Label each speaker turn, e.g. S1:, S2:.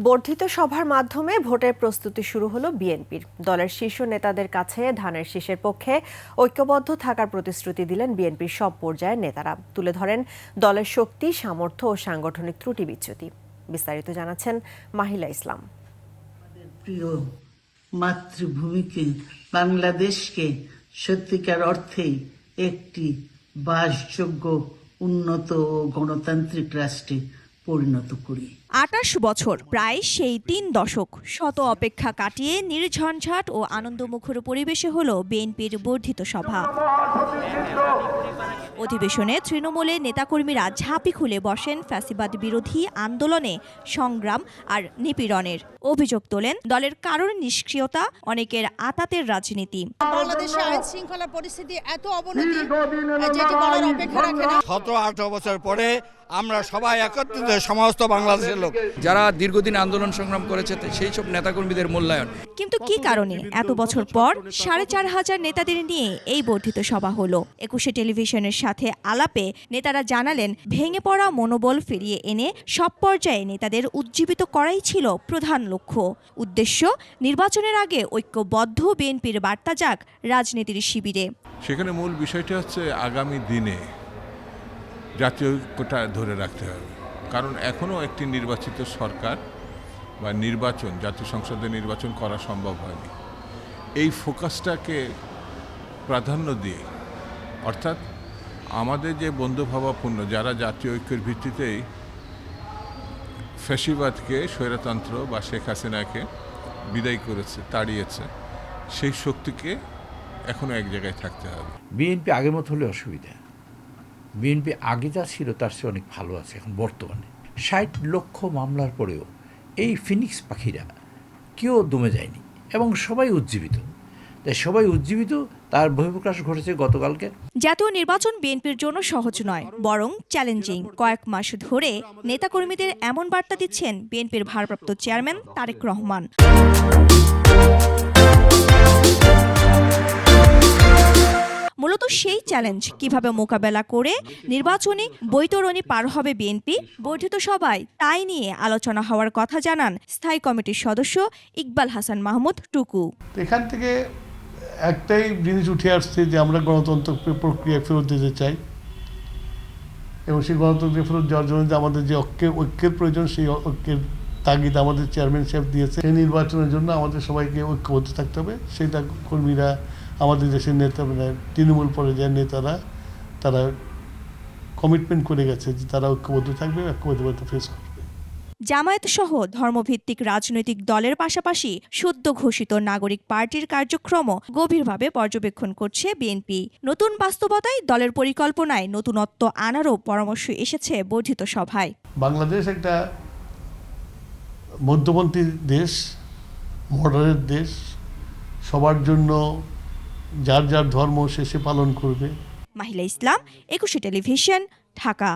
S1: বর্ধিত সভার মাধ্যমে ভোটের প্রস্তুতি শুরু হলো বিএনপির। দলের শীর্ষ নেতাদের কাছে ধানের শীষের পক্ষে ঐক্যবদ্ধ থাকার প্রতিশ্রুতি দিলেন বিএনপির সব পর্যায়ের নেতারা। তুলে ধরেন দলের শক্তি, সামর্থ্য ও সাংগঠনিক ত্রুটি বিচ্যুতি। বিস্তারিত জানাচ্ছেন মাহিলা ইসলাম।
S2: প্রিয় মাতৃভূমিকে, বাংলাদেশকে সত্যিকার অর্থেই একটি বাসযোগ্য, উন্নত ও গণতান্ত্রিক রাষ্ট্রে পরিণত করি।
S3: ২৮ বছর, প্রায় সেই ৩ দশক, শত অপেক্ষা কাটিয়ে নির্ঝঞ্ঝাট ও আনন্দমুখর পরিবেশে হলো বিএনপির বর্ধিত সভা। অধিবেশনে তৃণমূলে নেতাকর্মীরা ঝাঁপি খুলে বসেন ফ্যাসিবাদ বিরোধী আন্দোলনে, সংগ্রাম আর নিপীড়নের। অভিযোগ তোলেন দলের কারোর নিষ্ক্রিয়তা, অনেকের আতাতের রাজনীতি।
S4: বাংলাদেশে আইন শৃঙ্খলা পরিস্থিতি এত অবনতি যেটি বলার অপেক্ষা রাখে না।
S5: 17-18 বছর পরে আমরা সবাই একত্রিত, সমস্ত বাংলাদেশের লোক
S6: যারা দীর্ঘদিন আন্দোলন সংগ্রাম করেছে সেই সব নেতাকর্মীদের মূল্যায়ন।
S3: কিন্তু কি কারণে এত বছর পর ৪,৫০০ নেতাদের নিয়ে এই বর্ধিত সভা হলো? ২১ টেলিভিশনের সাথে আলাপে নেতারা জানালেন, ভেঙে পড়া মনোবল ফিরিয়ে এনে সব পর্যায়ে নেতাদের উজ্জীবিত করাই ছিল প্রধান লক্ষ্য। উদ্দেশ্য, নির্বাচনের আগে ঐক্যবদ্ধ বিএনপির বার্তা যাক রাজনীতির শিবিরে।
S7: সেখানে মূল বিষয়টি হচ্ছে আগামী দিনে জাতীয় ঐক্যটা ধরে রাখতে হবে, কারণ এখনও একটি নির্বাচিত সরকার বা নির্বাচন, জাতীয় সংসদে নির্বাচন করা সম্ভব হয়নি। এই ফোকাসটাকে প্রাধান্য দিয়ে, অর্থাৎ আমাদের যে বন্ধুভাবাপূর্ণ, যারা জাতীয় ঐক্যের ভিত্তিতেই ফ্যাসিবাদকে, স্বৈরতন্ত্র বা শেখ হাসিনাকে বিদায় করেছে, তাড়িয়েছে, সেই শক্তিকে এখনও এক জায়গায় থাকতে হবে।
S8: বিএনপি আগের মতো হলে অসুবিধা। বিএনপি আগে যা ছিল তার চেয়ে অনেক ভালো আছে এখন বর্তমানে। ৬০ লক্ষ মামলার পরেও এই ফিনিক্স পাখিরা কেউ দমে যায়নি এবং সবাই উজ্জীবিত। তাই সবাই উজ্জীবিত, তার বহিঃপ্রকাশ ঘটেছে গতকালকে।
S3: জাতীয় নির্বাচন বিএনপির জন্য সহজ নয়, বরং চ্যালেঞ্জিং। কয়েক মাস ধরে নেতাকর্মীদের এমন বার্তা দিচ্ছেন বিএনপির ভারপ্রাপ্ত চেয়ারম্যান তারেক রহমান। মূলত সেই চ্যালেঞ্জ কিভাবে মোকাবেলা করে নির্বাচনী বৈতরণী পার হবে বিএনপি, বর্ধিত সভায় তাই নিয়ে আলোচনা হওয়ার কথা জানান স্থায়ী কমিটির সদস্য ইকবাল হাসান মাহমুদ টুকু।
S9: এখান থেকে একটাই জিনিস উঠে আসছে যে আমরা গণতন্ত্র প্রক্রিয়া ফেরত দিতে চাই, এবং সেই গণতন্ত্র ফেরত যাওয়ার জন্য যে আমাদের যে ঐক্যের প্রয়োজন, সেই ঐক্যের তাগিদ আমাদের চেয়ারম্যান সাহেব দিয়েছে। এই নির্বাচনের জন্য আমাদের সবাইকে ঐক্যবদ্ধ থাকতে হবে। সেটা কর্মীরা, আমাদের দেশের নেতা, মানে তৃণমূল পর্যায়ের নেতারা, তারা কমিটমেন্ট করে গেছে যে তারা ঐক্যবদ্ধ থাকবে, ঐক্যবদ্ধ ফেস করবে।
S3: জামায়াত সহ ধর্মভিত্তিক রাজনৈতিক দলের পাশাপাশি সদ্য ঘোষিত নাগরিক পার্টির কার্যক্রম গভীরভাবে পর্যবেক্ষণ করছে বিএনপি। নতুন বাস্তবতায় দলের পরিকল্পনায় নতুনত্ব আনারও পরামর্শ এসেছে বর্ধিত সভায়।
S9: বাংলাদেশ একটা মধ্যপন্থী দেশ, মডারেট দেশ, সবার জন্য যার যার ধর্ম শেষে পালন করবে।
S3: মাহিলা ইসলাম, ২১ টেলিভিশন, ঢাকা।